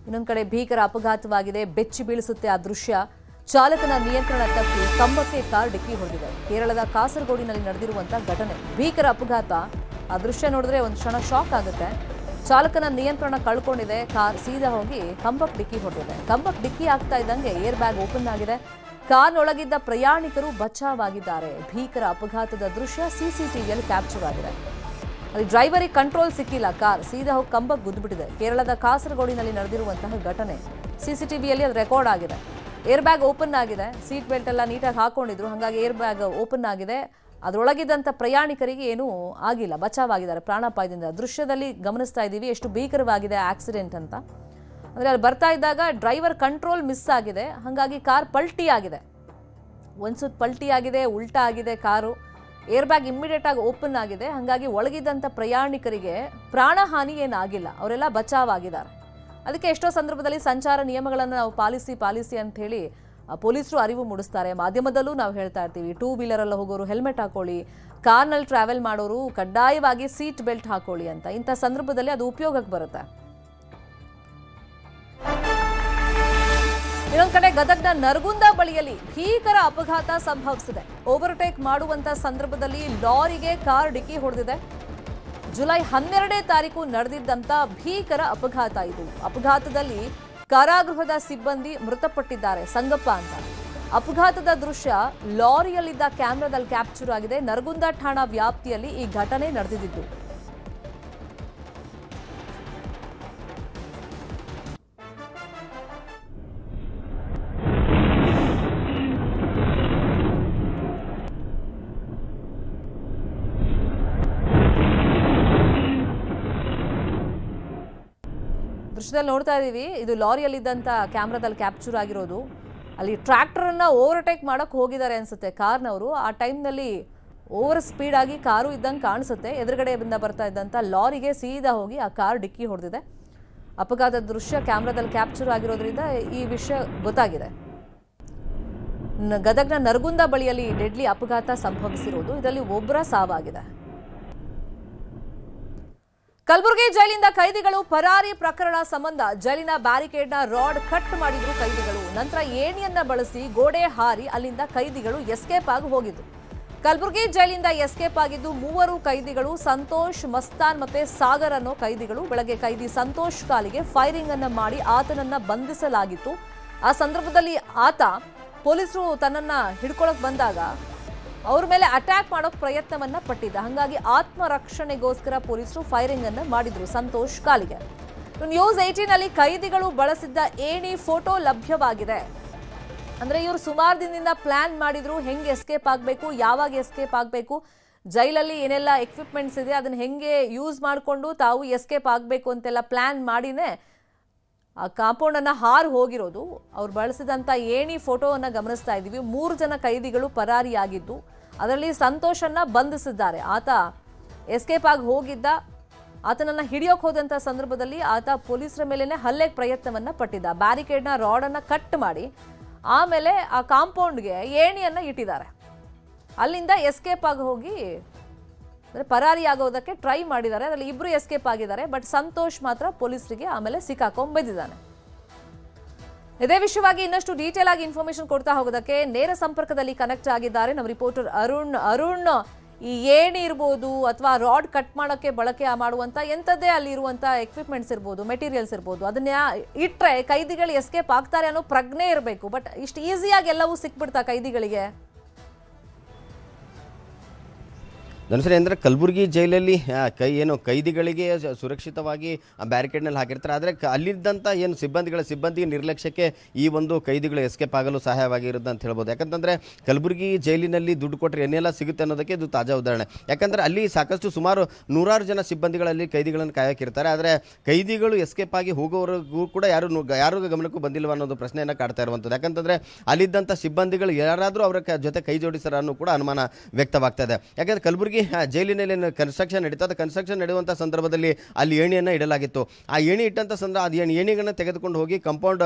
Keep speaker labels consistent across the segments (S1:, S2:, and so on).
S1: ಇನ್ನೊಂದು ಕಡೆ ಭೀಕರ ಅಪಘಾತವಾಗಿದೆ. ಬೆಚ್ಚಿ ಬೀಳಿಸುತ್ತೆ ಆ ದೃಶ್ಯ. ಚಾಲಕನ ನಿಯಂತ್ರಣ ತಪ್ಪಿ ಕಂಬಕ್ಕೆ ಕಾರ್ ಡಿಕ್ಕಿ ಹೊಡೆದಿದೆ. ಕೇರಳದ ಕಾಸರಗೋಡಿನಲ್ಲಿ ನಡೆದಿರುವಂತಹ ಘಟನೆ. ಭೀಕರ ಅಪಘಾತ. ಆ ದೃಶ್ಯ ನೋಡಿದ್ರೆ ಒಂದು ಕ್ಷಣ ಶಾಕ್ ಆಗುತ್ತೆ. ಚಾಲಕನ ನಿಯಂತ್ರಣ ಕಳ್ಕೊಂಡಿದೆ. ಕಾರ್ ಸೀದಾ ಹೋಗಿ ಕಂಬಕ್ಕೆ ಡಿಕ್ಕಿ ಹೊಡೆದಿದೆ. ಕಂಬಕ್ಕೆ ಡಿಕ್ಕಿ ಆಗ್ತಾ ಇದ್ದಂಗೆ ಏರ್ ಬ್ಯಾಗ್ ಓಪನ್ ಆಗಿದೆ. ಕಾರ್ನೊಳಗಿದ್ದ ಪ್ರಯಾಣಿಕರು ಬಚಾವಾಗಿದ್ದಾರೆ. ಭೀಕರ ಅಪಘಾತದ ದೃಶ್ಯ ಸಿಸಿಟಿವಿಯಲ್ಲಿ ಕ್ಯಾಪ್ಚರ್ ಆಗಿದೆ. ಅಲ್ಲಿ ಡ್ರೈವರಿಗೆ ಕಂಟ್ರೋಲ್ ಸಿಕ್ಕಿಲ್ಲ. ಕಾರ್ ಸೀದಾ ಹೋಗಿ ಕಂಬಕ್ಕೆ ಗುದ್ದುಬಿಟ್ಟಿದೆ. ಕೇರಳದ ಕಾಸರಗೋಡಿನಲ್ಲಿ ನಡೆದಿರುವಂತಹ ಘಟನೆ ಸಿಸಿಟಿವಿಯಲ್ಲಿ ಅದು ರೆಕಾರ್ಡ್ ಆಗಿದೆ. ಏರ್ ಬ್ಯಾಗ್ ಓಪನ್ ಆಗಿದೆ. ಸೀಟ್ ಬೆಲ್ಟ್ ಎಲ್ಲ ನೀಟಾಗಿ ಹಾಕೊಂಡಿದ್ರು, ಹಾಗಾಗಿ ಏರ್ ಬ್ಯಾಗ್ ಓಪನ್ ಆಗಿದೆ. ಅದರೊಳಗಿದ್ದಂಥ ಪ್ರಯಾಣಿಕರಿಗೆ ಏನೂ ಆಗಿಲ್ಲ, ಬಚಾವಾಗಿದ್ದಾರೆ ಪ್ರಾಣಾಪಾಯದಿಂದ. ದೃಶ್ಯದಲ್ಲಿ ಗಮನಿಸ್ತಾ ಇದ್ದೀವಿ ಎಷ್ಟು ಭೀಕರವಾಗಿದೆ ಆಕ್ಸಿಡೆಂಟ್ ಅಂತ. ಅಂದರೆ ಅಲ್ಲಿ ಬರ್ತಾ ಇದ್ದಾಗ ಡ್ರೈವರ್ ಕಂಟ್ರೋಲ್ ಮಿಸ್ ಆಗಿದೆ, ಹಾಗಾಗಿ ಕಾರ್ ಪಲ್ಟಿ ಆಗಿದೆ. ಒಂದು ಸುತ್ತ ಪಲ್ಟಿ ಆಗಿದೆ, ಉಲ್ಟಾ ಆಗಿದೆ ಕಾರು. ಏರ್ ಬ್ಯಾಗ್ ಇಮ್ಮಿಡಿಯೇಟ್ ಆಗಿ ಓಪನ್ ಆಗಿದೆ, ಹಾಗಾಗಿ ಒಳಗಿದ್ದಂಥ ಪ್ರಯಾಣಿಕರಿಗೆ ಪ್ರಾಣಹಾನಿ ಏನಾಗಿಲ್ಲ, ಅವರೆಲ್ಲ ಬಚಾವಾಗಿದ್ದಾರೆ. ಅದಕ್ಕೆ ಎಷ್ಟೋ ಸಂದರ್ಭದಲ್ಲಿ ಸಂಚಾರ ನಿಯಮಗಳನ್ನು ನಾವು ಪಾಲಿಸಿ ಅಂತ ಹೇಳಿ ಪೊಲೀಸರು ಅರಿವು ಮೂಡಿಸ್ತಾರೆ. ಮಾಧ್ಯಮದಲ್ಲೂ ನಾವು ಹೇಳ್ತಾ ಇರ್ತೀವಿ, ಟೂ ವೀಲರಲ್ಲಿ ಹೋಗೋರು ಹೆಲ್ಮೆಟ್ ಹಾಕೊಳ್ಳಿ, ಕಾರ್ನಲ್ಲಿ ಟ್ರಾವೆಲ್ ಮಾಡೋರು ಕಡ್ಡಾಯವಾಗಿ ಸೀಟ್ ಬೆಲ್ಟ್ ಹಾಕೊಳ್ಳಿ ಅಂತ. ಇಂಥ ಸಂದರ್ಭದಲ್ಲಿ ಅದು ಉಪಯೋಗಕ್ಕೆ ಬರುತ್ತೆ. ಇನ್ನೊಂದು ಕಡೆ ಗದಗ್ನ ನರಗುಂದ ಬಳಿಯಲ್ಲಿ ಭೀಕರ ಅಪಘಾತ ಸಂಭವಿಸಿದೆ. ಓವರ್ಟೇಕ್ ಮಾಡುವಂತ ಸಂದರ್ಭದಲ್ಲಿ ಲಾರಿಗೆ ಕಾರ್ ಡಿಕ್ಕಿ ಹೊಡೆದಿದೆ. ಜುಲೈ 12ನೇ ತಾರೀಕು ನಡೆದಿದ್ದಂತ ಭೀಕರ ಅಪಘಾತ ಇದು. ಅಪಘಾತದಲ್ಲಿ ಕಾರಾಗೃಹದ ಸಿಬ್ಬಂದಿ ಮೃತಪಟ್ಟಿದ್ದಾರೆ, ಸಂಗಪ್ಪ ಅಂತ. ಅಪಘಾತದ ದೃಶ್ಯ ಲಾರಿಯಲ್ಲಿದ್ದ ಕ್ಯಾಮೆರಾದಲ್ಲಿ ಕ್ಯಾಪ್ಚರ್ ಆಗಿದೆ. ನರಗುಂದ ಠಾಣಾ ವ್ಯಾಪ್ತಿಯಲ್ಲಿ ಈ ಘಟನೆ ನಡೆದಿದ್ದು. ದೃಶ್ಯದಲ್ಲಿ ನೋಡ್ತಾ ಇದ್ದೀವಿ, ಇದು ಲಾರಿಯಲ್ಲಿದ್ದಂಥ ಕ್ಯಾಮ್ರಾದಲ್ಲಿ ಕ್ಯಾಪ್ಚರ್ ಆಗಿರೋದು. ಅಲ್ಲಿ ಟ್ರ್ಯಾಕ್ಟರನ್ನು ಓವರ್ಟೇಕ್ ಮಾಡೋಕ್ಕೆ ಹೋಗಿದ್ದಾರೆ ಅನಿಸುತ್ತೆ ಕಾರ್ನವರು. ಆ ಟೈಮ್ನಲ್ಲಿ ಓವರ್ ಸ್ಪೀಡ್ ಆಗಿ ಕಾರು ಇದ್ದಂಗೆ ಕಾಣಿಸುತ್ತೆ. ಎದುರುಗಡೆಯಿಂದ ಬರ್ತಾ ಇದ್ದಂಥ ಲಾರಿಗೆ ಸೀದಾ ಹೋಗಿ ಆ ಕಾರ್ ಡಿಕ್ಕಿ ಹೊಡೆದಿದೆ. ಅಪಘಾತದ ದೃಶ್ಯ ಕ್ಯಾಮ್ರಾದಲ್ಲಿ ಕ್ಯಾಪ್ಚರ್ ಆಗಿರೋದ್ರಿಂದ ಈ ವಿಷಯ ಗೊತ್ತಾಗಿದೆ. ಗದಗ್ನ ನರಗುಂದ ಬಳಿಯಲ್ಲಿ ಡೆಡ್ಲಿ ಅಪಘಾತ ಸಂಭವಿಸಿರೋದು. ಇದರಲ್ಲಿ ಒಬ್ಬರ ಸಾವಾಗಿದೆ. ಕಲಬುರಗಿ ಜೈಲಿಂದ ಕೈದಿಗಳು ಪರಾರಿ ಪ್ರಕರಣ ಸಂಬಂಧ ಜೈಲಿನ ಬ್ಯಾರಿಕೇಡ್ನ ರಾಡ್ ಕಟ್ ಮಾಡಿದ್ರು ಕೈದಿಗಳು. ನಂತರ ಏಣಿಯನ್ನ ಬಳಸಿ ಗೋಡೆ ಹಾರಿ ಅಲ್ಲಿಂದ ಕೈದಿಗಳು ಎಸ್ಕೇಪ್ ಆಗಿ ಹೋಗಿದ್ರು. ಕಲಬುರಗಿ ಜೈಲಿಂದ ಎಸ್ಕೇಪ್ ಆಗಿದ್ದು 3 ಕೈದಿಗಳು, ಸಂತೋಷ್, ಮಸ್ತಾನ್ ಮತ್ತೆ ಸಾಗರ್ ಅನ್ನೋ ಕೈದಿಗಳು. ಬೆಳಗ್ಗೆ ಕೈದಿ ಸಂತೋಷ್ ಕಾಲಿಗೆ ಫೈರಿಂಗ್ ಅನ್ನ ಮಾಡಿ ಆತನನ್ನ ಬಂಧಿಸಲಾಗಿತ್ತು. ಆ ಸಂದರ್ಭದಲ್ಲಿ ಆತ ಪೊಲೀಸರು ತನ್ನನ್ನ ಹಿಡ್ಕೊಳಕ್ ಬಂದಾಗ ಅವ್ರ ಮೇಲೆ ಅಟ್ಯಾಕ್ ಮಾಡೋಕ್ ಪ್ರಯತ್ನವನ್ನ ಪಟ್ಟಿದ್ದ. ಹಾಗಾಗಿ ಆತ್ಮರಕ್ಷಣೆಗೋಸ್ಕರ ಪೊಲೀಸರು ಫೈರಿಂಗ್ ಅನ್ನ ಮಾಡಿದ್ರು ಸಂತೋಷ್ ಕಾಲಿಗೆ. ನ್ಯೂಸ್ 18 ಅಲ್ಲಿ ಕೈದಿಗಳು ಬಳಸಿದ್ದ ಏಣಿ ಫೋಟೋ ಲಭ್ಯವಾಗಿದೆ. ಅಂದ್ರೆ ಇವರು ಸುಮಾರು ದಿನದಿಂದ ಪ್ಲಾನ್ ಮಾಡಿದ್ರು, ಹೆಂಗೆ ಎಸ್ಕೇಪ್ ಆಗಬೇಕು, ಯಾವಾಗ ಎಸ್ಕೇಪ್ ಆಗಬೇಕು, ಜೈಲಲ್ಲಿ ಏನೆಲ್ಲ ಎಕ್ವಿಪ್ಮೆಂಟ್ಸ್ ಇದೆ ಅದನ್ನ ಹೆಂಗೆ ಯೂಸ್ ಮಾಡಿಕೊಂಡು ತಾವು ಎಸ್ಕೇಪ್ ಆಗಬೇಕು ಅಂತೆಲ್ಲ ಪ್ಲಾನ್ ಮಾಡಿನೇ ಆ ಕಾಂಪೌಂಡ್ ಅನ್ನ ಹಾರು ಹೋಗಿರೋದು. ಅವ್ರು ಬಳಸಿದಂತ ಏಣಿ ಫೋಟೋವನ್ನ ಗಮನಿಸ್ತಾ ಇದ್ದೀವಿ. 3 ಜನ ಕೈದಿಗಳು ಪರಾರಿಯಾಗಿದ್ದು, ಅದರಲ್ಲಿ ಸಂತೋಷನ್ನ ಬಂಧಿಸಿದ್ದಾರೆ. ಆತ ಎಸ್ಕೇಪ್ ಆಗಿ ಹೋಗಿದ್ದ. ಆತನನ್ನ ಹಿಡಿಯೋಕೆ ಹೋದಂತ ಸಂದರ್ಭದಲ್ಲಿ ಆತ ಪೊಲೀಸರ ಮೇಲೇನೆ ಹಲ್ಲೆಗೆ ಪ್ರಯತ್ನವನ್ನ ಪಟ್ಟಿದ್ದ. ಬ್ಯಾರಿಕೇಡ್ನ ರಾಡನ್ನ ಕಟ್ ಮಾಡಿ ಆಮೇಲೆ ಆ ಕಾಂಪೌಂಡ್ಗೆ ಏಣಿಯನ್ನ ಇಟ್ಟಿದ್ದಾರೆ. ಅಲ್ಲಿಂದ ಎಸ್ಕೇಪ್ ಆಗಿ ಹೋಗಿ ಅಂದರೆ ಪರಾರಿಯಾಗೋದಕ್ಕೆ ಟ್ರೈ ಮಾಡಿದ್ದಾರೆ. ಅದರಲ್ಲಿ 2 ಎಸ್ಕೇಪ್ ಆಗಿದ್ದಾರೆ. ಬಟ್ ಸಂತೋಷ್ ಮಾತ್ರ ಪೊಲೀಸರಿಗೆ ಆಮೇಲೆ ಸಿಕ್ಕಾಕೊಂಡ್ ಬಿದ್ದಿದ್ದಾನೆ. ಇದೇ ವಿಷಯವಾಗಿ ಇನ್ನಷ್ಟು ಡೀಟೇಲ್ ಆಗಿ ಇನ್ಫಾರ್ಮೇಶನ್ ಕೊಡ್ತಾ ಹೋಗೋದಕ್ಕೆ ನೇರ ಸಂಪರ್ಕದಲ್ಲಿ ಕನೆಕ್ಟ್ ಆಗಿದ್ದಾರೆ ನಮ್ಮ ರಿಪೋರ್ಟರ್ ಅರುಣ್. ಈ ಏಣಿ ಇರ್ಬೋದು ಅಥವಾ ರಾಡ್ ಕಟ್ ಮಾಡೋಕ್ಕೆ ಬಳಕೆ ಮಾಡುವಂತ ಎಂಥದ್ದೇ ಅಲ್ಲಿ ಇರುವಂತ ಎಕ್ವಿಪ್ಮೆಂಟ್ಸ್ ಇರ್ಬೋದು, ಮೆಟೀರಿಯಲ್ಸ್ ಇರ್ಬೋದು, ಅದನ್ನ ಇಟ್ಟರೆ ಕೈದಿಗಳು ಎಸ್ಕೇಪ್ ಆಗ್ತಾರೆ ಅನ್ನೋ ಪ್ರಜ್ಞೆ ಇರಬೇಕು. ಬಟ್ ಇಷ್ಟು ಈಸಿಯಾಗಿ ಎಲ್ಲವೂ ಸಿಕ್ಬಿಡ್ತಾ ಕೈದಿಗಳಿಗೆ?
S2: ಧನುಶ್ರೀ, ಅಂದರೆ ಕಲಬುರಗಿ ಜೈಲಲ್ಲಿ ಕೈದಿಗಳಿಗೆ ಸುರಕ್ಷಿತವಾಗಿ ಬ್ಯಾರಿಕೇಡ್ನಲ್ಲಿ ಹಾಕಿರ್ತಾರೆ. ಆದರೆ ಅಲ್ಲಿದ್ದಂಥ ಏನು ಸಿಬ್ಬಂದಿ ನಿರ್ಲಕ್ಷ್ಯಕ್ಕೆ ಈ ಒಂದು ಕೈದಿಗಳು ಎಸ್ಕೇಪ್ ಆಗಲು ಸಹಾಯವಾಗಿರುತ್ತೆ ಅಂತ ಹೇಳ್ಬೋದು. ಯಾಕಂತಂದರೆ ಕಲಬುರಗಿ ಜೈಲಿನಲ್ಲಿ ದುಡ್ಡು ಕೊಟ್ಟರೆ ಏನೆಲ್ಲ ಸಿಗುತ್ತೆ ಅನ್ನೋದಕ್ಕೆ ಇದು ತಾಜಾ ಉದಾಹರಣೆ. ಯಾಕಂದರೆ ಅಲ್ಲಿ ಸಾಕಷ್ಟು ಸುಮಾರು 100 ಜನ ಸಿಬ್ಬಂದಿಗಳಲ್ಲಿ ಕೈದಿಗಳನ್ನು ಕಾಯೋಕ್ಕಿರ್ತಾರೆ. ಆದರೆ ಕೈದಿಗಳು ಎಸ್ಕೇಪ್ ಆಗಿ ಹೋಗೋವರೆಗೂ ಕೂಡ ಯಾರು ಗಮನಕ್ಕೂ ಬಂದಿಲ್ವ ಅನ್ನೋದು ಪ್ರಶ್ನೆಯನ್ನು ಕಾಡ್ತಾ ಇರುವಂಥದ್ದು. ಯಾಕಂತಂದರೆ ಅಲ್ಲಿದ್ದಂಥ ಸಿಬ್ಬಂದಿಗಳು ಯಾರಾದರೂ ಅವರ ಜೊತೆ ಕೈ ಜೋಡಿಸ್ತಾರ ಅನ್ನೋ ಕೂಡ ಅನುಮಾನ ವ್ಯಕ್ತವಾಗ್ತಾ ಇದೆ. ಯಾಕಂದರೆ ಕಲಬುರಗಿ ಕಲಬುರಗಿ ಜೈಲಿನಲ್ಲಿ ಕನ್ಸ್ಟ್ರಕ್ಷನ್ ನಡೀತಾ ಅದು ಕನ್ಸ್ಟ್ರಕ್ಷನ್ ನಡೆಯುವಂಥ ಸಂದರ್ಭದಲ್ಲಿ ಅಲ್ಲಿ ಏಣಿಯನ್ನು ಇಡಲಾಗಿತ್ತು. ಆ ಏಣಿ ಇಟ್ಟಂಥ ಅದು ಏಣಿಗಳನ್ನು ತೆಗೆದುಕೊಂಡು ಹೋಗಿ ಕಂಪೌಂಡ್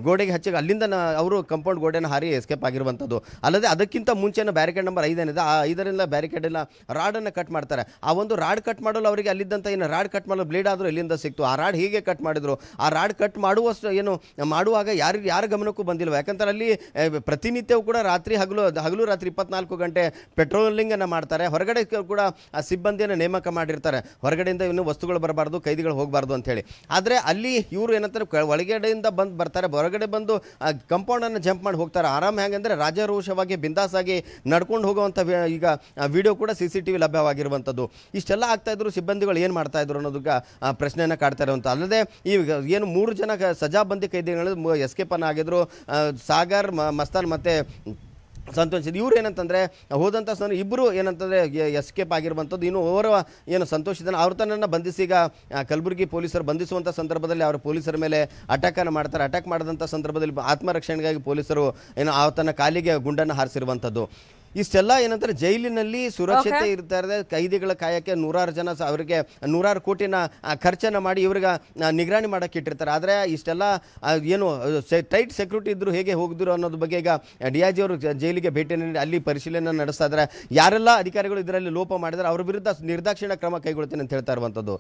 S2: ಗೋಡೆಗೆ ಹಚ್ಚಿ ಅಲ್ಲಿಂದ ಅವರು ಕಂಪೌಂಡ್ ಗೋಡೆಯನ್ನು ಹಾರಿ ಎಸ್ಕೇಪ್ ಆಗಿರುವಂಥದ್ದು. ಅಲ್ಲದೆ ಅದಕ್ಕಿಂತ ಮುಂಚೆನ ಬ್ಯಾರಿಕೇಡ್ ನಂಬರ್ 5 ಏನಿದೆ ಆ 5ರಿಂದ ಬ್ಯಾರಿಕೇಡನ್ನು ರಾಡನ್ನು ಕಟ್ ಮಾಡ್ತಾರೆ. ಆ ಒಂದು ರಾಡ್ ಕಟ್ ಮಾಡಲು ಅವರಿಗೆ ಅಲ್ಲಿದ್ದಂಥ ಏನು ರಾಡ್ ಕಟ್ ಮಾಡಲು ಬ್ಲೇಡ್ ಆದರೂ ಎಲ್ಲಿಂದ ಸಿಕ್ತು, ಆ ರಾಡ್ ಹೇಗೆ ಕಟ್ ಮಾಡಿದ್ರು, ಆ ರಾಡ್ ಕಟ್ ಮಾಡುವಷ್ಟು ಏನು ಮಾಡುವಾಗ ಯಾರ ಗಮನಕ್ಕೂ ಬಂದಿಲ್ವ. ಯಾಕಂತಾರೆ ಅಲ್ಲಿ ಪ್ರತಿನಿತ್ಯವೂ ಕೂಡ ಹಗಲು ರಾತ್ರಿ 24 ಗಂಟೆ ಪೆಟ್ರೋಲಿಂಗ್ ಅನ್ನು ಮಾಡ್ತಾರೆ. ಹೊರಗಡೆ ಕೂಡ ಆ ಸಿಬ್ಬಂದಿಯನ್ನು ನೇಮಕ ಮಾಡಿರ್ತಾರೆ, ಹೊರಗಡೆಯಿಂದ ಇನ್ನೂ ವಸ್ತುಗಳು ಬರಬಾರ್ದು, ಕೈದಿಗಳು ಹೋಗಬಾರ್ದು ಅಂತ ಹೇಳಿ. ಆದರೆ ಅಲ್ಲಿ ಇವರು ಏನಂತಾರೆ ಒಳಗಡೆಯಿಂದ ಬರ್ತಾರೆ, ಹೊರಗಡೆ ಬಂದು ಕಂಪೌಂಡನ್ನು ಜಂಪ್ ಮಾಡಿ ಹೋಗ್ತಾರೆ. ಆರಾಮ್ ಹೆಂಗಂದ್ರೆ ರಾಜಾರೋಷವಾಗಿ ಬಿಂದಾಸಾಗಿ ನಡ್ಕೊಂಡು ಹೋಗುವಂಥ ಈಗ ವಿಡಿಯೋ ಕೂಡ CCTV ಲಭ್ಯವಾಗಿರುವಂಥದ್ದು. ಇಷ್ಟೆಲ್ಲ ಆಗ್ತಾ ಇದ್ರು, ಸಿಬ್ಬಂದಿಗಳು ಏನು ಮಾಡ್ತಾ ಇದ್ರು ಅನ್ನೋದಕ್ಕೆ ಪ್ರಶ್ನೆಯನ್ನು ಕಾಡ್ತಾ ಇರುವಂಥ. ಅಲ್ಲದೆ ಈಗ ಏನು 3 ಜನ ಸಜಾಬಂದಿ ಕೈದಿಗಳು ಎಸ್ಕೇಪ್ ಅನ್ನು ಆಗಿದ್ರು, ಸಾಗರ್, ಮಸ್ತಾನ್ ಮತ್ತು ಸಂತೋಷ್. ಇವ್ರು ಏನಂತಂದರೆ ಹೋದಂಥ ಇಬ್ಬರು ಏನಂತಂದರೆ ಎಸ್ಕೇಪ್ ಆಗಿರುವಂಥದ್ದು. ಇನ್ನು ಓರ್ವ ಏನು ಸಂತೋಷ್ ಇದ್ದಾನೆ ಅವ್ರ ತನ್ನನ್ನು ಬಂಧಿಸಿ ಈಗ ಕಲಬುರಗಿ ಪೊಲೀಸರು ಬಂಧಿಸುವಂಥ ಸಂದರ್ಭದಲ್ಲಿ ಅವರ ಪೊಲೀಸರ ಮೇಲೆ ಅಟ್ಯಾಕನ್ನು ಮಾಡ್ತಾರೆ. ಅಟ್ಯಾಕ್ ಮಾಡಿದಂಥ ಸಂದರ್ಭದಲ್ಲಿ ಆತ್ಮರಕ್ಷಣೆಗಾಗಿ ಪೊಲೀಸರು ಏನು ತನ್ನ ಕಾಲಿಗೆ ಗುಂಡನ್ನು ಹಾರಿಸಿರುವಂಥದ್ದು. ಇಷ್ಟೆಲ್ಲ ಏನಂತಾರೆ ಜೈಲಿನಲ್ಲಿ ಸುರಕ್ಷತೆ ಇರ್ತಾ ಇದೆ. ಕೈದಿಗಳ ಕಾಯಕ್ಕೆ 100 ಜನ ಅವರಿಗೆ 100 ಕೋಟಿನ ಖರ್ಚನ್ನು ಮಾಡಿ ಇವ್ರಿಗೆ ನಿಗರಾಣಿ ಮಾಡೋಕ್ಕೆ ಇಟ್ಟಿರ್ತಾರೆ. ಆದರೆ ಇಷ್ಟೆಲ್ಲ ಏನು ಟೈಟ್ ಸೆಕ್ಯೂರಿಟಿ ಇದ್ರು ಹೇಗೆ ಹೋಗಿದ್ರು ಅನ್ನೋದ್ರ ಬಗ್ಗೆ ಈಗ DIG ಅವರು ಜೈಲಿಗೆ ಭೇಟಿ ನೀಡಿ ಅಲ್ಲಿ ಪರಿಶೀಲನೆ ನಡೆಸ್ತಾ ಇದ್ದಾರೆ. ಯಾರೆಲ್ಲ ಅಧಿಕಾರಿಗಳು ಇದರಲ್ಲಿ ಲೋಪ ಮಾಡಿದರೆ ಅವ್ರ ವಿರುದ್ಧ ನಿರ್ದಾಕ್ಷಿಣ್ಯ ಕ್ರಮ ಕೈಗೊಳ್ತೀನಿ ಅಂತ ಹೇಳ್ತಾ ಇರುವಂಥದ್ದು.